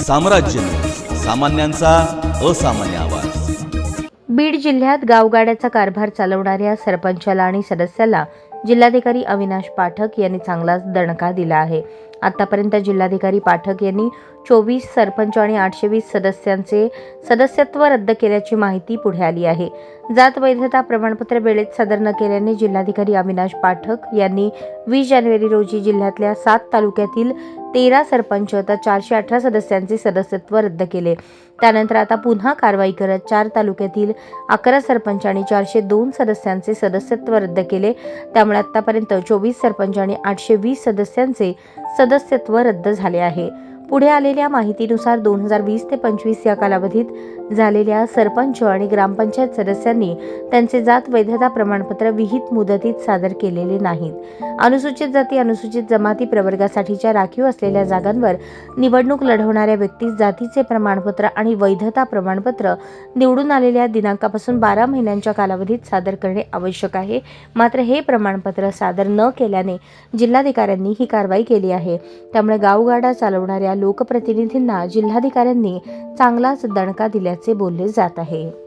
साम्राज्य सामान्यांचा असामान्य आवाज। बीड जिल्ह्यात गावगाड्याचा कारभार चालवणाऱ्या सरपंचाला आणि सदस्याला जिल्हाधिकारी अविनाश पाठक यांनी चांगलाच दणका दिला आहे। आतापर्यंत जिल्हाधिकारी पाठक यांनी 24 सरपंच आणि 820 सदस्यांचे सदस्यत्व रद्द केल्याची माहिती पुढे आली आहे। जात वैधता प्रमाणपत्र वेळेत सादर न केल्याने जिल्हाधिकारी अविनाश पाठक यांनी 20 जानेवारी रोजी जिल्ह्यातल्या 7 तालुक्यातील 13 सरपंच तर 418 सदस्यांचे सदस्यत्व रद्द केले। त्यानंतर आता पुन्हा कारवाई करत 4 तालुक्यातील 11 सरपंच आणि 402 सदस्यांचे सदस्यत्व रद्द केले। त्यामुळे आतापर्यंत 24 सरपंच आणि 820 सदस्यांचे सदस्यत्व रद्द झाले आहे। पुढे आलेल्या माहितीनुसार 2020 ते 25 या कालावधीत झालेल्या सरपंच आणि ग्रामपंचायत सदस्यांनी त्यांचे जात वैधता प्रमाणपत्र विहित मुदतीत सादर केलेले नाहीत। अनुसूचित जाती अनुसूचित जमाती प्रवर्गासाठीच्या राखीव असलेल्या जागांवर निवडणूक लढवणाऱ्या व्यक्तीस जातीचे प्रमाणपत्र आणि वैधता प्रमाणपत्र निवडून आलेल्या दिनांकापासून 12 महिन्यांच्या कालावधीत सादर करणे आवश्यक आहे। मात्र हे प्रमाणपत्र सादर न केल्याने जिल्हाधिकाऱ्यांनी ही कारवाई केली आहे। त्यामुळे गावगाडा चालवणाऱ्या लोकप्रतिनिधींना जिल्हाधिकाऱ्यांनी चांगलाच दणका दिल्याचे बोलले जात आहे।